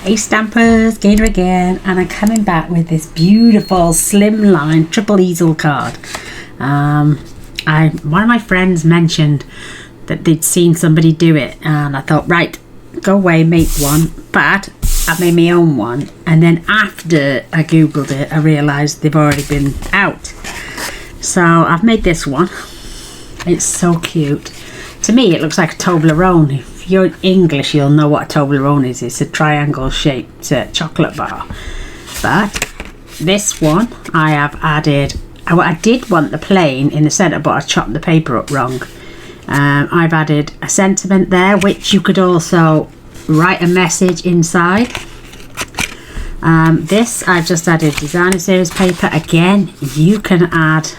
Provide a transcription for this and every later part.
Hey Stampers, Gaynor again, and I'm coming back with this beautiful Slimline triple easel card. One of my friends mentioned that they'd seen somebody do it, and I thought, right, go away, make one. But I made my own one, and then after I googled it, I realised they've already been out. So I've made this one. It's so cute. To me, it looks like a Toblerone. If you're English, you'll know what a Toblerone is. It's a triangle shaped chocolate bar. But this one, I have added, I did want the plain in the centre, but I chopped the paper up wrong. I've added a sentiment there, which you could also write a message inside. This, I've just added designer series paper. Again, you can add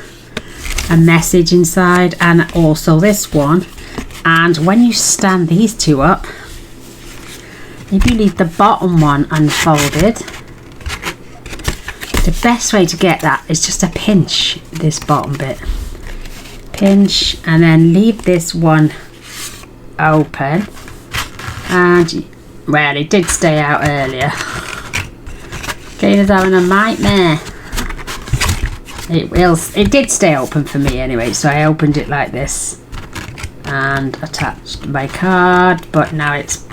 a message inside, and also this one. And when you stand these two up, if you leave the bottom one unfolded, the best way to get that is just to pinch this bottom bit. Pinch, and then leave this one open. And, well, it did stay out earlier. Gaynor's having a nightmare. It did stay open for me anyway, so I opened it like this and attached my card. But now it's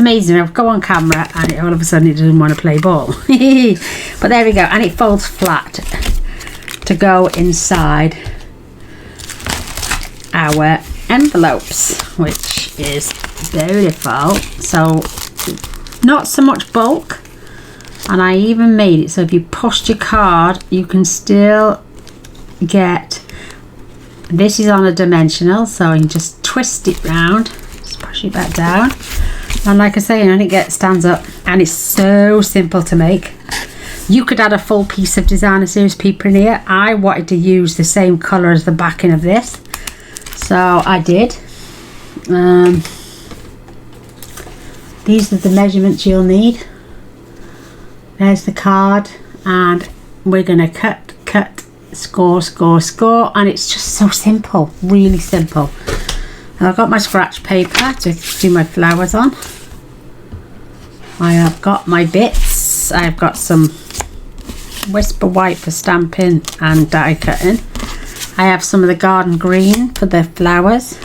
amazing. I've go on camera and all of a sudden it doesn't want to play ball. But there we go, and it folds flat to go inside our envelopes, which is beautiful. So not so much bulk, and I even made it so if you pushed your card, you can still get, this is on a dimensional, so you can just twist it round, just push it back down, and like I say, it stands up, and it's so simple to make. You could add a full piece of designer series paper in here. I wanted to use the same colour as the backing of this, so I did. These are the measurements you'll need. There's the card, and we're going to cut, score, and it's just so simple, really simple. And I've got my scratch paper to do my flowers on. I have got my bits. I've got some Whisper White for stamping and die cutting. I have some of the garden green for the flowers.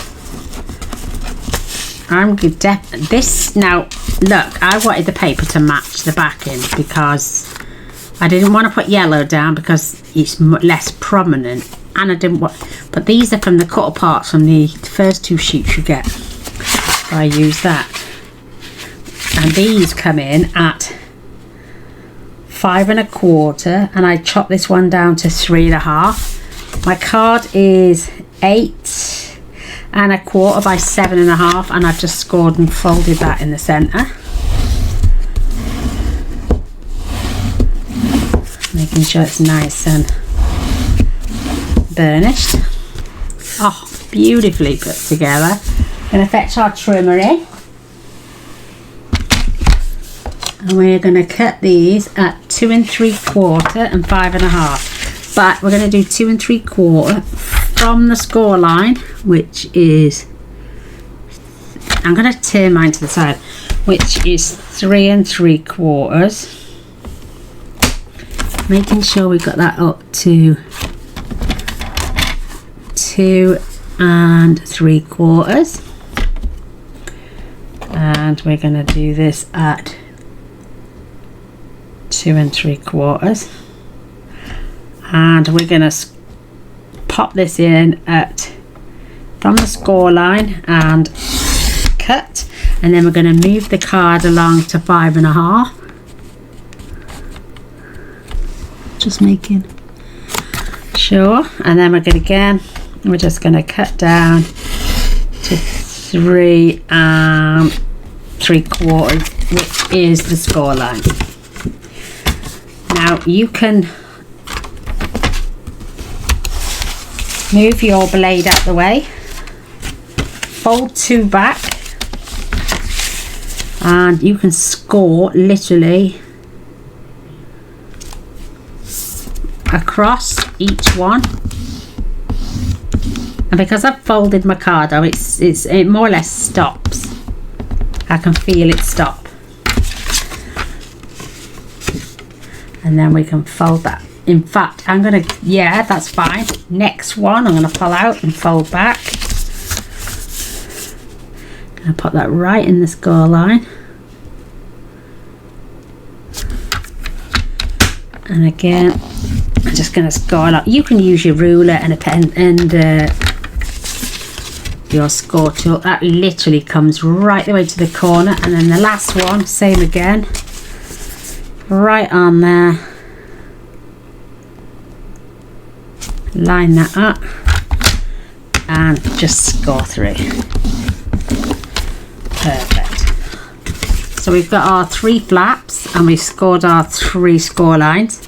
Now look, I wanted the paper to match the backing because I didn't want to put yellow down because it's less prominent, and I didn't want, but these are from the cut parts from the first two sheets you get, so I use that. And these come in at 5 1/4, and I chopped this one down to 3 1/2. My card is 8 1/4 by 7 1/2, and I've just scored and folded that in the centre, making sure it's nice and burnished. Oh, beautifully put together. Going to fetch our trimmer in, and we're going to cut these at 2 3/4 and 5 1/2, but we're going to do 2 3/4 from the score line, which is, I'm going to turn mine to the side, which is 3 3/4, making sure we got that up to 2 3/4, and we're going to do this at 2 3/4, and we're going to pop this in at from the score line and cut, and then we're going to move the card along to 5 1/2, just making sure, and then we're just going to cut down to 3 3/4, which is the score line. Now you can move your blade out the way, fold 2 back, and you can score literally across each one. And because I've folded my card out, it more or less stops. I can feel it stop. and then we can fold that. In fact, I'm gonna, yeah, that's fine. Next one, I'm gonna pull out and fold back. Gonna put that right in the score line. And again, I'm just gonna score out. You can use your ruler and a pen and your score tool. That literally comes right the way to the corner. And then the last one, same again, right on there. Line that up and just score through. Perfect. So we've got our 3 flaps and we've scored our 3 score lines.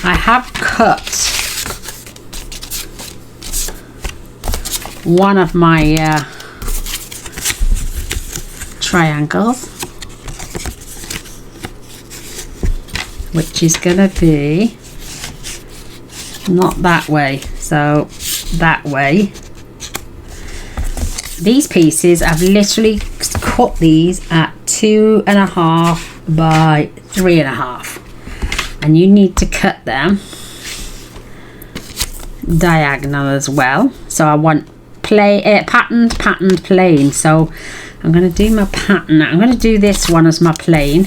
I have cut one of my triangles, which is gonna be not that way, so that way. These pieces, I've literally cut these at 2.5 by 3.5, and you need to cut them diagonal as well. So I want patterned plain. So I'm going to do my pattern. I'm going to do this one as my plain,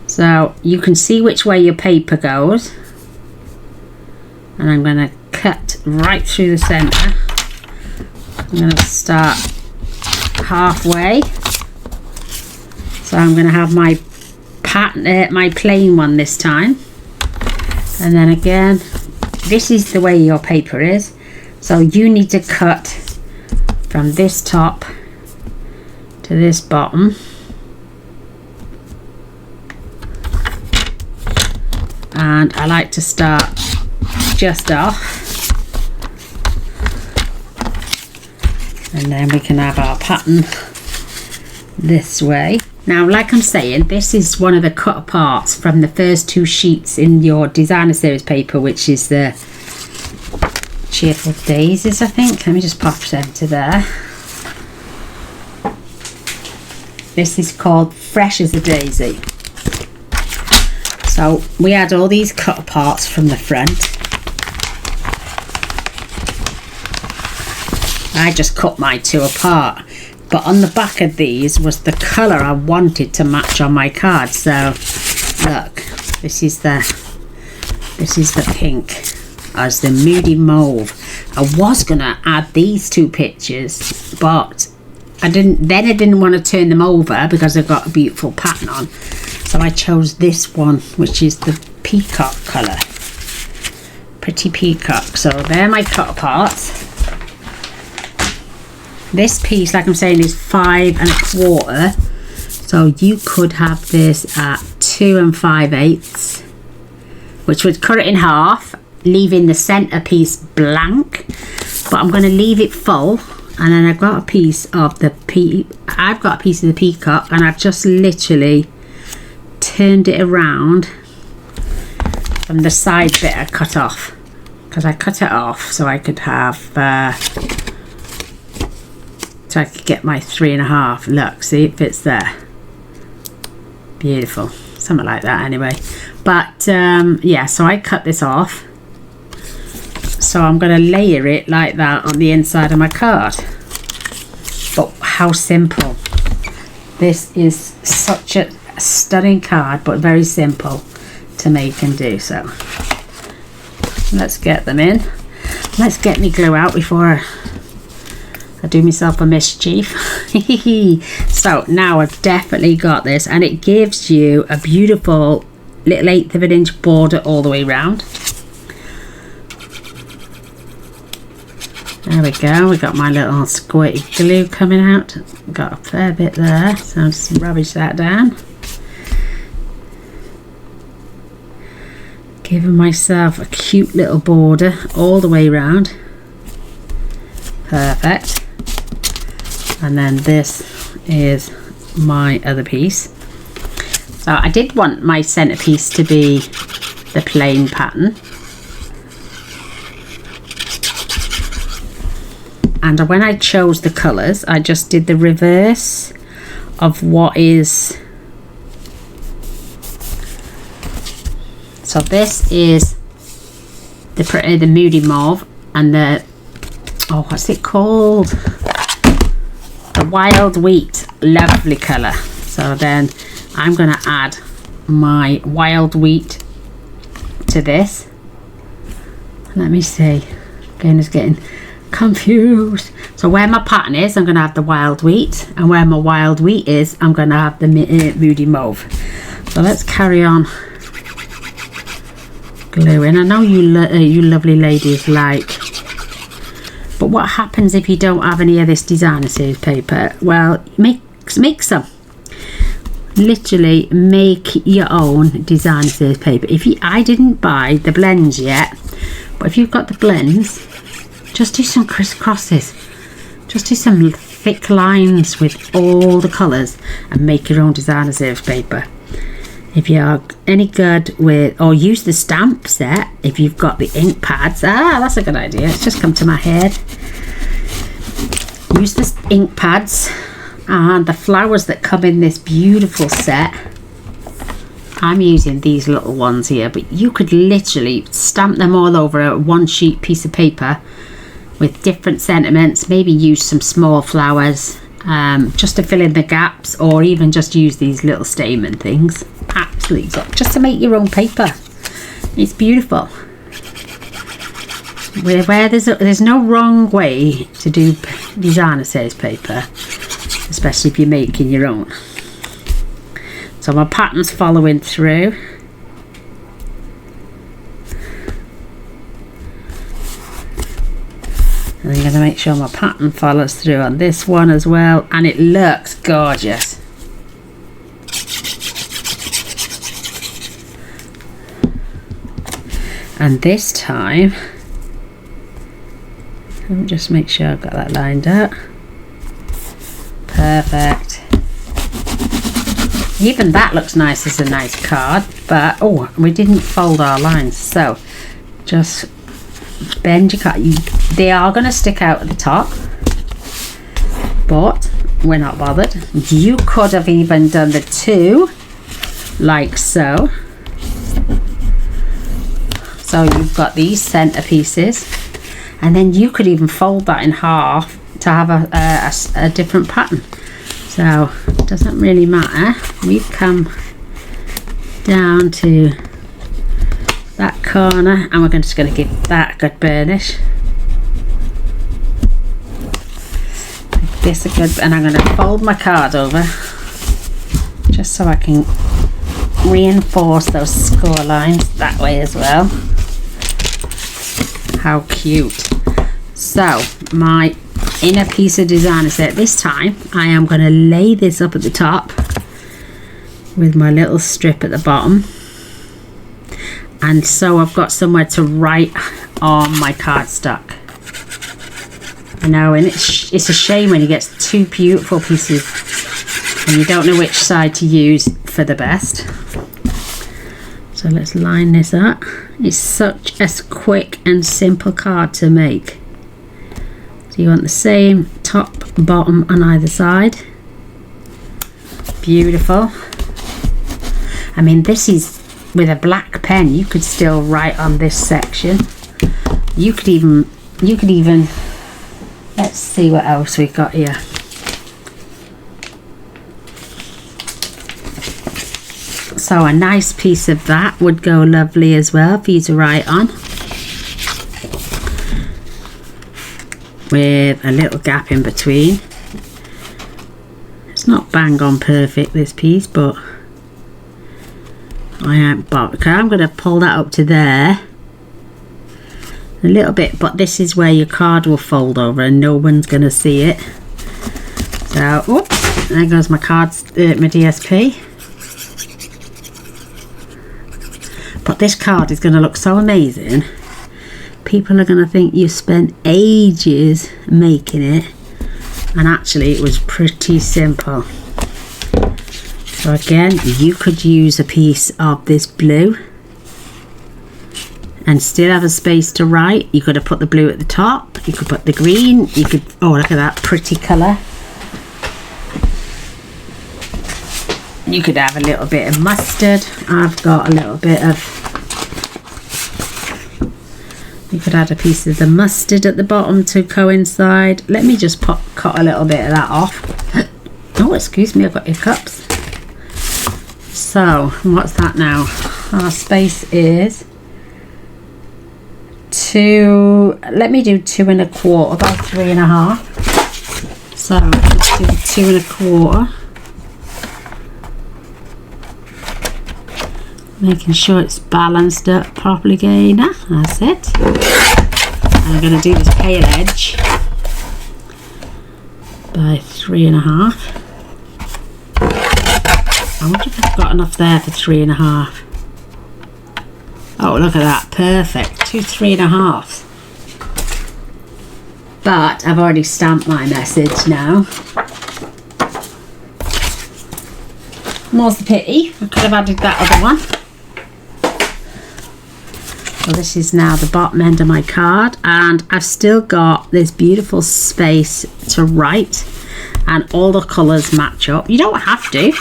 so you can see which way your paper goes. And I'm going to cut right through the center. I'm going to start halfway. So I'm going to have my pattern, my plain one this time. And then again, this is the way your paper is. So you need to cut from this top to this bottom. And I like to start just off, and then we can have our pattern this way. Now, like I'm saying, this is one of the cut aparts from the first 2 sheets in your designer series paper, which is the Cheerful Daisies, I think. Let me just pop them to there. This is called Fresh as a Daisy. So we had all these cut aparts from the front. I just cut my 2 apart, but on the back of these was the colour I wanted to match on my card. So look, this is the pink as the Moody Mauve. I was gonna add these 2 pictures, but I didn't want to turn them over because I've got a beautiful pattern on, so I chose this one, which is the peacock colour. Pretty peacock. So they're my cut aparts. This piece, like I'm saying, is 5 1/4, so you could have this at 2 5/8, which would cut it in half, leaving the center piece blank. But I'm going to leave it full, and then I've got a piece of the peacock, and I've just literally turned it around from the side bit I cut off, because I cut it off so I could have so I could get my 3.5. Look, see, it fits there. Beautiful. Something like that anyway. But yeah, so I cut this off. So I'm going to layer it like that on the inside of my card. But how simple. This is such a stunning card, but very simple to make and do. So let's get them in. Let's get me glue out before I do myself a mischief. So now I've definitely got this, and it gives you a beautiful little 1/8 of an inch border all the way round. There we go. We got my little squirty glue coming out. Got a fair bit there, so I'll just rubbish that down. Giving myself a cute little border all the way round. Perfect. And then this is my other piece. So I did want my centerpiece to be the plain pattern, and when I chose the colors, I just did the reverse of what is So this is the Moody Mauve and the, oh, what's it called? The Wild Wheat. Lovely colour. So then I'm going to add my Wild Wheat to this. Let me see. Again, it's getting confused. So where my pattern is, I'm going to have the Wild Wheat, and where my Wild Wheat is, I'm going to have the Moody Mauve. So let's carry on gluing. I know you lovely ladies like, but what happens if you don't have any of this designer series paper? Well, make some. Literally make your own designer series paper. I didn't buy the blends yet, but if you've got the blends, just do some crisscrosses. Just do some thick lines with all the colours and make your own designer series paper. If you're any good with, or use the stamp set if you've got the ink pads. That's a good idea. It's just come to my head. Use the ink pads and the flowers that come in this beautiful set. I'm using these little ones here, but you could literally stamp them all over a one sheet piece of paper with different sentiments. Maybe use some small flowers just to fill in the gaps, or even just use these little stamen things. Absolutely, just to make your own paper. It's beautiful. Where there's no wrong way to do designer series paper, especially if you're making your own. So my pattern's following through. And I'm going to make sure my pattern follows through on this one as well, and it looks gorgeous. And this time, let me just make sure I've got that lined up. Perfect. Even that looks nice as a nice card, but oh, we didn't fold our lines, so just bend your card. They are going to stick out at the top, but we're not bothered. You could have even done the two like so. So you've got these center pieces, and then you could even fold that in half to have a different pattern. So it doesn't really matter. We've come down to that corner, and we're just going to give that a good burnish. Make this a good, and I'm going to fold my card over just so I can reinforce those score lines that way as well. How cute. So my inner piece of designer set, this time I am going to lay this up at the top with my little strip at the bottom, and so I've got somewhere to write on my cardstock. I know, and it's a shame when you get two beautiful pieces and you don't know which side to use for the best. So let's line this up. It's such a quick and simple card to make. So you want the same top, bottom on either side. Beautiful. I mean, this is with a black pen. You could still write on this section. You could even, let's see what else we've got here. So a nice piece of that would go lovely as well for you to write on, with a little gap in between. It's not bang on perfect, this piece, but I'm going to pull that up to there a little bit, but this is where your card will fold over and no one's going to see it. So, oops, there goes my cards, my DSP. But this card is going to look so amazing. People are going to think you spent ages making it, and actually it was pretty simple. So again, you could use a piece of this blue and still have a space to write. You could have put the blue at the top, you could put the green, you could, oh look at that pretty colour. You could have a little bit of mustard. I've got a little bit of You could add a piece of the mustard at the bottom to coincide. Let me just cut a little bit of that off. Oh, excuse me, I've got hiccups. So, what's that now? Our space is 2, let me do 2 1/4 by 3 1/2. So, let's do 2 1/4. Making sure it's balanced up properly, Gaynor. That's it. I'm going to do this pale edge by 3 1/2. I wonder if I've got enough there for 3 1/2. Oh, look at that. Perfect. 2 3 1/2. But I've already stamped my message now. More's the pity. I could have added that other one. So this is now the bottom end of my card, and I've still got this beautiful space to write, and all the colours match up. You don't have to,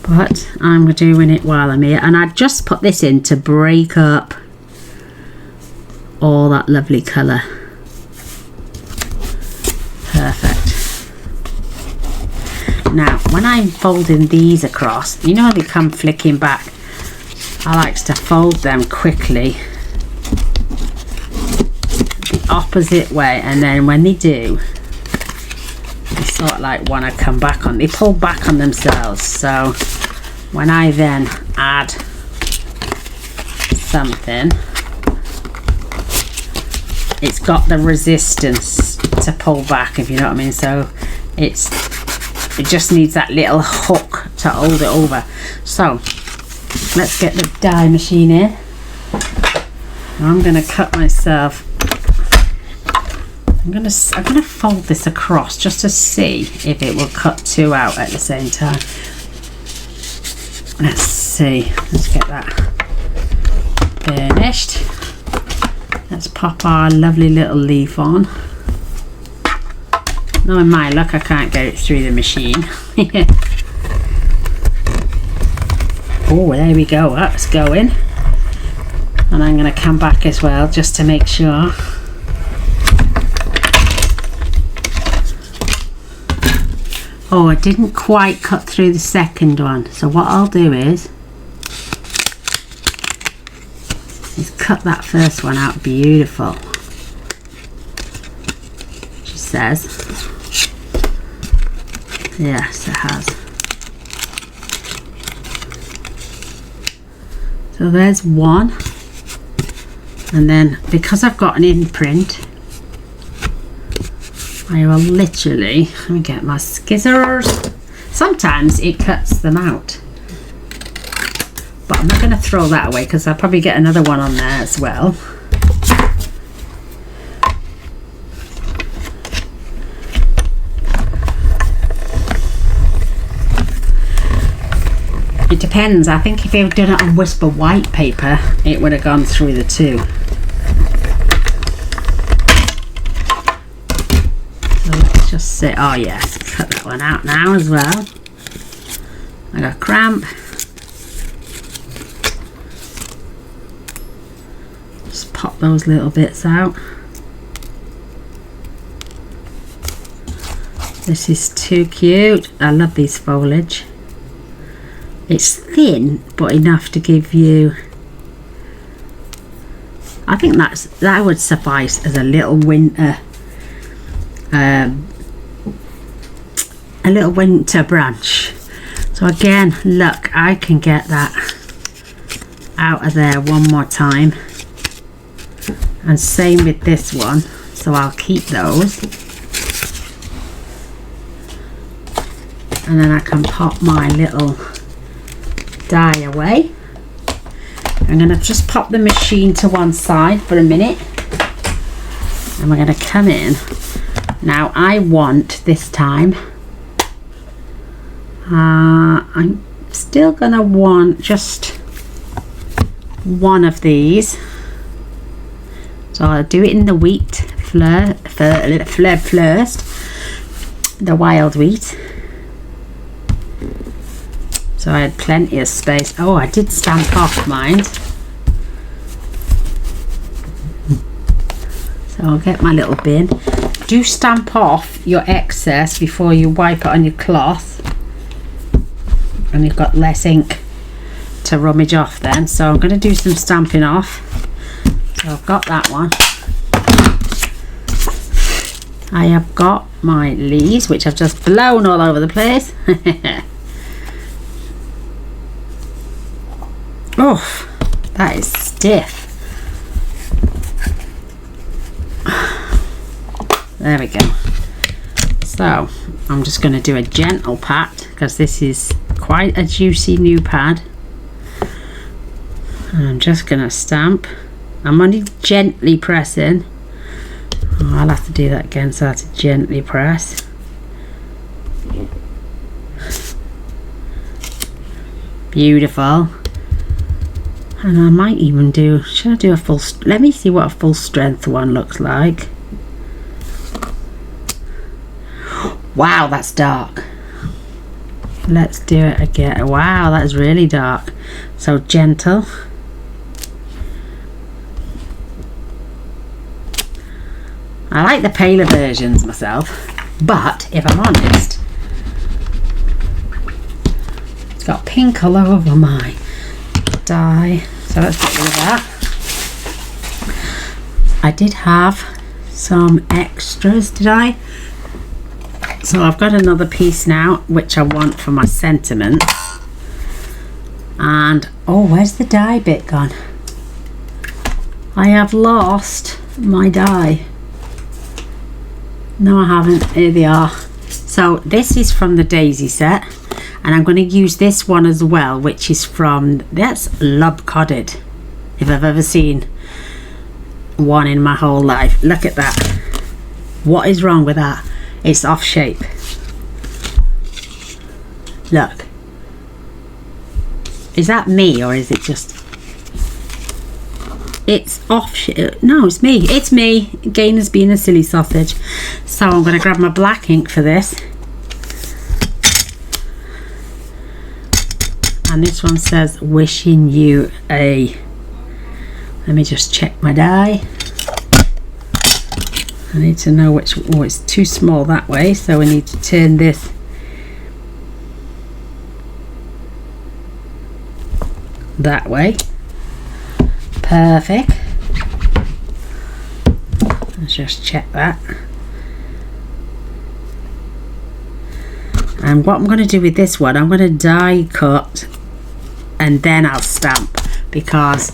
but I'm doing it while I'm here. And I just put this in to break up all that lovely colour. Perfect. Now, when I'm folding these across, you know they come flicking back. I like to fold them quickly the opposite way, and then when they do, they sort of like want to come back on. They pull back on themselves. So when I then add something, it's got the resistance to pull back, if you know what I mean. So it just needs that little hook to hold it over. So let's get the die machine in. I'm going to cut myself. I'm going to fold this across just to see if it will cut 2 out at the same time. Let's see. Let's get that finished. Let's pop our lovely little leaf on. Knowing my luck, I can't get it through the machine. Oh, there we go. That's going. And I'm going to come back as well just to make sure. Oh, I didn't quite cut through the second one. So what I'll do is cut that first one out. Beautiful. She says. Yes, it has. So there's one, and then because I've got an imprint, I will literally, let me get my scissors. Sometimes it cuts them out, but I'm not going to throw that away because I'll probably get another one on there as well. It depends. I think if you've done it on Whisper white paper, it would have gone through the two. So let's just say, oh yes, cut that one out now as well. I got a cramp. Just pop those little bits out. This is too cute. I love these foliage. It's thin, but enough to give you, I think that would suffice as a little winter branch. So again, look, I can get that out of there one more time, and same with this one. So I'll keep those, and then I can pop my little die away. I'm going to just pop the machine to one side for a minute, and we're going to come in. Now I want this time, I'm still going to want just one of these, so I'll do it in the wheat fleur first, the wild wheat. So so I had plenty of space. Oh, I did stamp off mine. So I'll get my little bin. Do stamp off your excess before you wipe it on your cloth, and you've got less ink to rummage off then. So I'm going to do some stamping off. So I've got that one. I have got my leaves, which I've just blown all over the place. Oh, that is stiff. There we go. So I'm just going to do a gentle pat, because this is quite a juicy new pad. And I'm just going to stamp. I'm only gently pressing. Oh, I'll have to do that again, so I have to gently press. Beautiful. And I might even do, should I do a full, let me see what a full strength one looks like. Wow, that's dark. Let's do it again. Wow, that's really dark. So gentle. I like the paler versions myself, but if I'm honest, it's got pink all over my die, so let's get rid of that. I did have some extras, did I? So I've got another piece now which I want for my sentiments. And oh, where's the die bit gone? I have lost my die. No, I haven't. Here they are. So this is from the Daisy set, and I'm going to use this one as well, which is from, that's lobcodded, if I've ever seen one in my whole life. Look at that. What is wrong with that? It's off shape. Look. Is that me, or is it just, it's off shape? No, it's me. It's me. Gaynor's being a silly sausage. So I'm going to grab my black ink for this. And this one says, wishing you a, let me just check my die. I need to know which, oh, it's too small that way, so we need to turn this that way. Perfect. Let's just check that. And what I'm going to do with this one, I'm going to die cut and then I'll stamp, because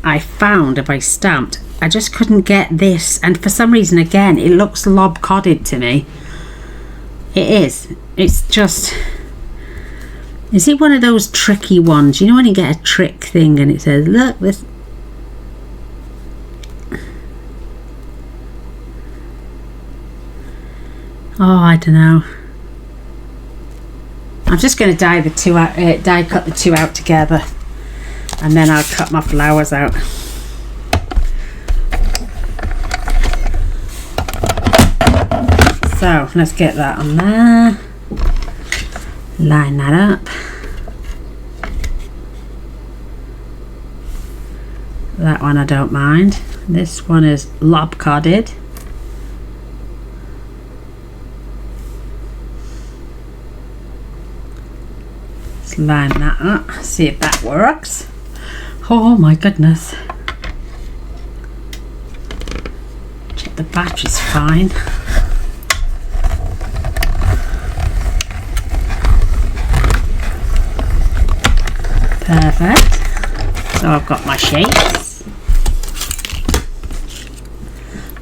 I found if I stamped, I just couldn't get this, and for some reason again it looks lobcodded to me. It is. It's just, is it one of those tricky ones? You know when you get a trick thing and it says, look, this. Oh, I don't know. I'm just going to die the two out, die cut the two out together, and then I'll cut my flowers out. So let's get that on there. Line that up. That one I don't mind. This one is lobcodded. Let's line that up, see if that works. Oh my goodness. Check the battery's fine. Perfect. So I've got my shapes.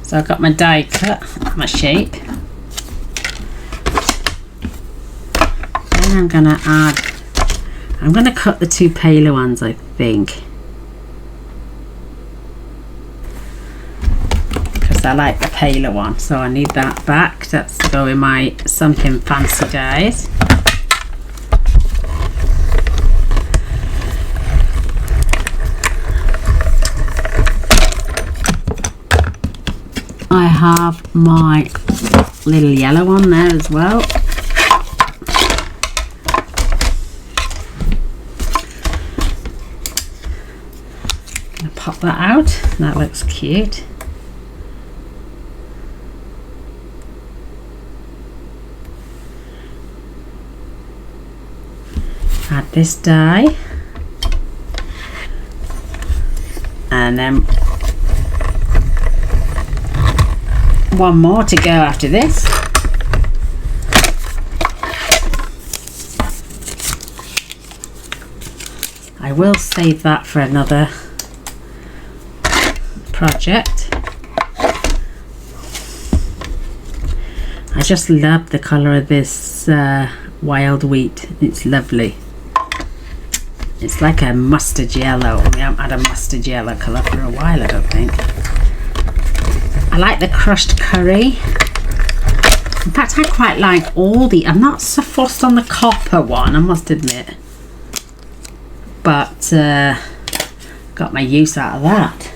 So I've got my die cut, my shape. Then I'm going to add, I'm going to cut the two paler ones, I think, because I like the paler one, so I need that back. That's to go in my something fancy dies. I have my little yellow one there as well. I'll pop that out. That looks cute. Add this die. And then one more to go after this. I will save that for another project. I just love the colour of this wild wheat. It's lovely. It's like a mustard yellow. We haven't had a mustard yellow colour for a while, I don't think. I like the crushed curry. In fact, I quite like all the... I'm not so fussed on the copper one, I must admit. But got my use out of that.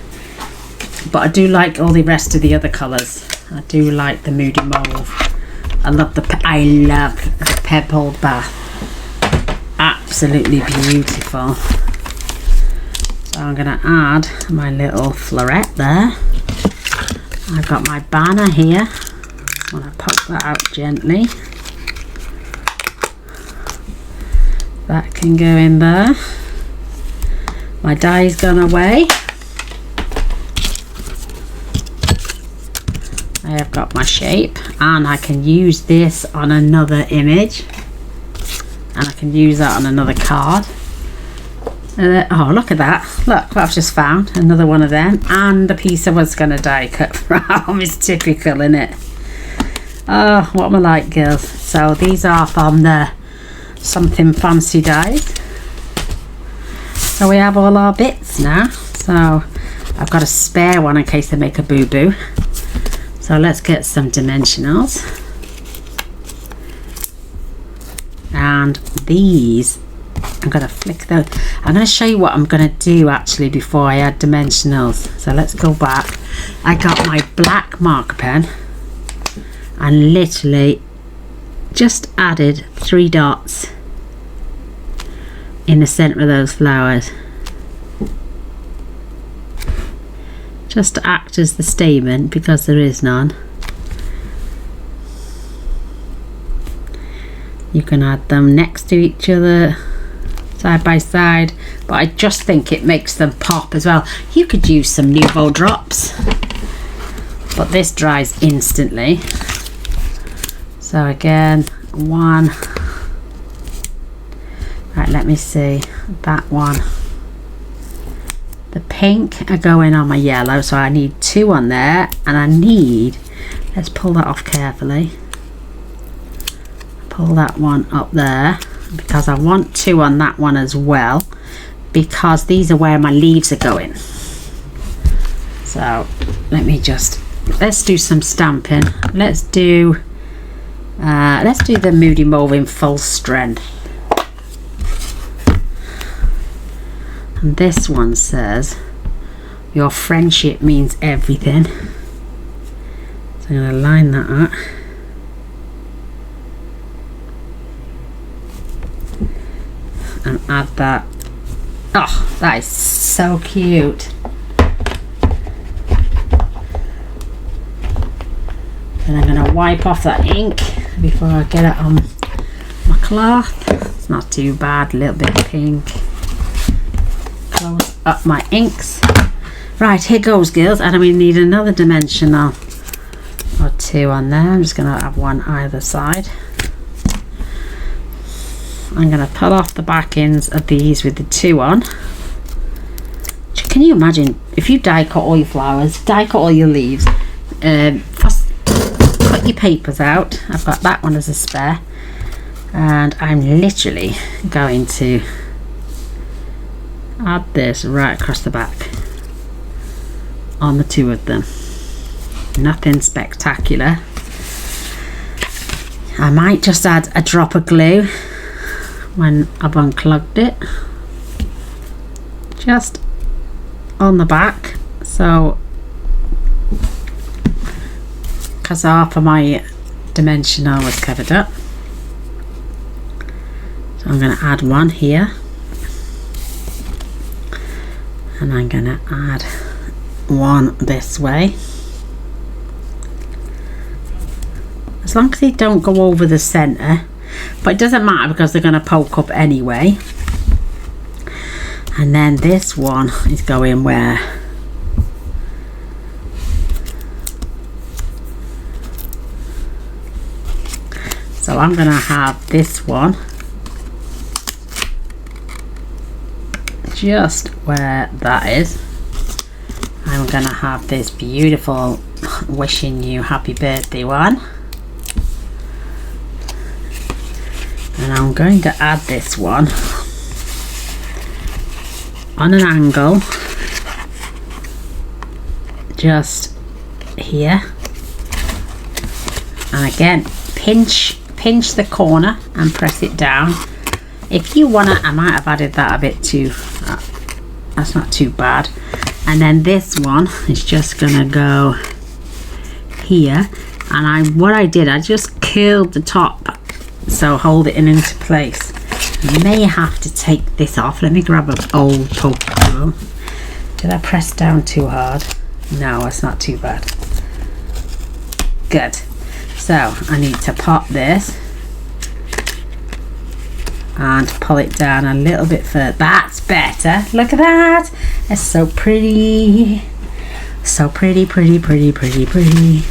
But I do like all the rest of the other colours. I do like the Moody Mauve. I love the pebbled bath. Absolutely beautiful. So I'm going to add my little floret there. I've got my banner here. I'm going to poke that out gently. That can go in there. My die's gone away. I have got my shape, and I can use this on another image, and I can use that on another card. Oh, look at that. Look what I've just found. Another one of them, and the piece I was going to die cut from. It's typical, isn't it? Oh, what am I like, girls? So these are from the Something Fancy dies. So we have all our bits now. So I've got a spare one in case they make a boo-boo. So let's get some dimensionals. And these, I'm going to flick those. I'm going to show you what I'm going to do actually before I add dimensionals. So let's go back. I got my black marker pen and literally just added 3 dots in the center of those flowers, just to act as the statement because there is none. You can add them next to each other, side by side, but I just think it makes them pop as well. You could use some Nuvo drops, but this dries instantly. So again, one. Right, let me see, that one. The pink are going on my yellow, so I need 2 on there, and I need, let's pull that off carefully. Pull that one up there, because I want 2 on that one as well, because these are where my leaves are going. So let me just, let's do some stamping. Let's do the Moody Mauve in full strength. And this one says, your friendship means everything. So I'm going to line that up. And add that. Oh, that is so cute. And I'm going to wipe off that ink before I get it on my cloth. It's not too bad, a little bit of pink. Close up my inks. Right, here goes, girls. And we need another dimensional or 2 on there. I'm just going to have 1 either side. I'm going to pull off the back ends of these with the 2 on. Can you imagine if you die cut all your flowers, die cut all your leaves, first cut your papers out. I've got that one as a spare, and I'm literally going to add this right across the back on the 2 of them. Nothing spectacular. I might just add a drop of glue when I've unclogged it, just on the back, so because half of my dimensional was covered up. So I'm going to add 1 here, And I'm gonna add one this way. As long as they don't go over the center, but it doesn't matter because they're gonna poke up anyway. And then this one is going where? So I'm gonna have this one just where that is. I'm gonna have this beautiful wishing you happy birthday one. And I'm going to add this one on an angle just here, and again pinch the corner and press it down. If you want to, I might have added that a bit too, that's not too bad. And then this one is just gonna go here, and what I did, I just curled the top, so hold it into place. I may have to take this off. Let me grab an old poke tool. Did I press down too hard? No, it's not too bad. Good. So I need to pop this and pull it down a little bit further. That's better. Look at that. It's so pretty. So pretty, pretty, pretty, pretty, pretty.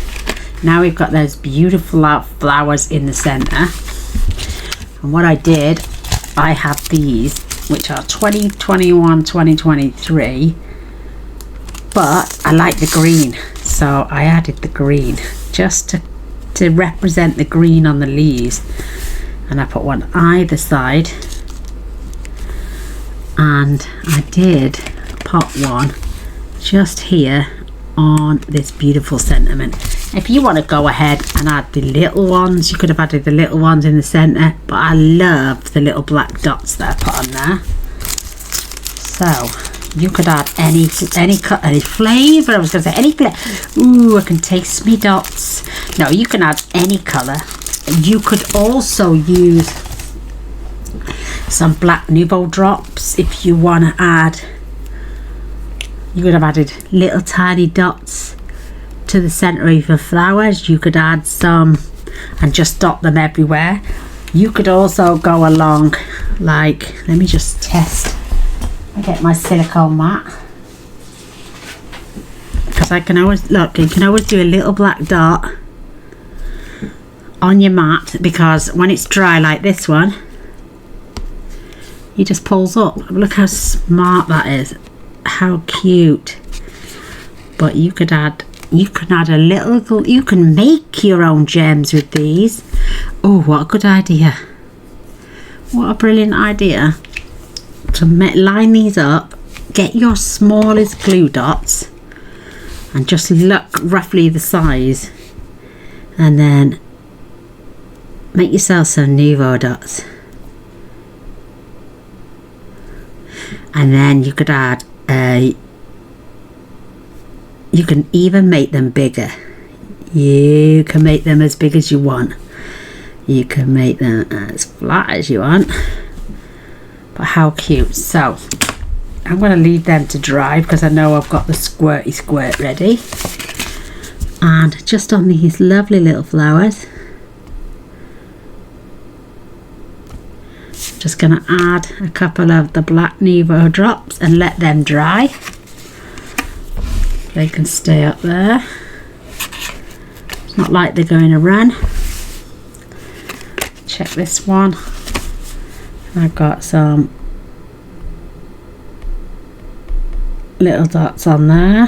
Now we've got those beautiful flowers in the center. And what I did, I have these, which are 2021, 2023, but I like the green, so I added the green just to represent the green on the leaves. And I put one either side, and I did pop one just here on this beautiful sentiment. If you want to go ahead and add the little ones, you could have added the little ones in the center, but I love the little black dots that I put on there. So you could add any flavor. I was going to say any flavor. Ooh, I can taste me dots. No, you can add any color. You could also use some black Nouveau drops if you want to add. You could have added little tiny dots to the center of your flowers. You could add some and just dot them everywhere. You could also go along like, let me just test. I get my silicone mat, because I can always look, you can always do a little black dot on your mat, because when it's dry like this one, he just pulls up. Look how smart that is. How cute. But you could add a little, you can make your own gems with these. Oh, what a good idea. What a brilliant idea. To line these up, get your smallest glue dots and just look roughly the size, and then make yourself some Nouveau dots. And then you could add you can even make them bigger. You can make them as big as you want. You can make them as flat as you want. But how cute. So I'm going to leave them to dry, because I know I've got the squirty squirt ready. And just on these lovely little flowers, just going to add a couple of the black Nouveau drops and let them dry. They can stay up there. It's not like they're going to run. Check this one. I've got some little dots on there.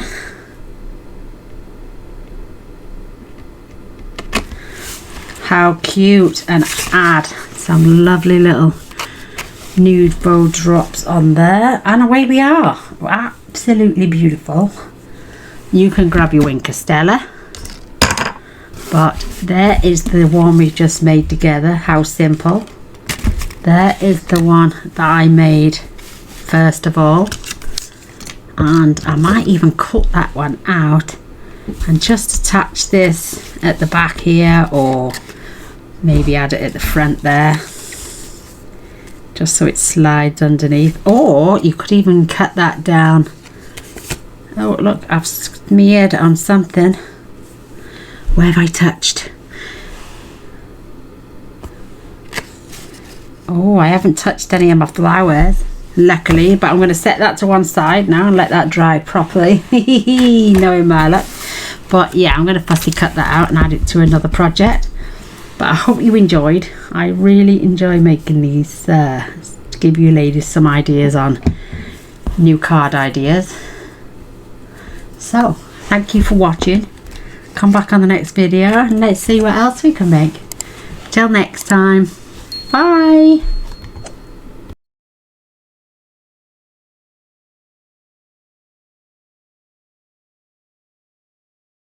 How cute. And add some lovely little Nouveau drops on there, and away we are. Absolutely beautiful. You can grab your Wink Stella, but there is the one we've just made together. How simple. There is the one that I made first of all, and I might even cut that one out and just attach this at the back here, or maybe add it at the front there, just so it slides underneath. Or you could even cut that down Oh look, I've smeared on something. Where have I touched? Oh, I haven't touched any of my flowers, luckily, but I'm going to set that to one side now and let that dry properly. Knowing my luck. But yeah, I'm going to fussy cut that out and add it to another project. But I hope you enjoyed. I really enjoy making these to give you ladies some ideas on new card ideas. So, thank you for watching. Come back on the next video and let's see what else we can make. Till next time. Bye.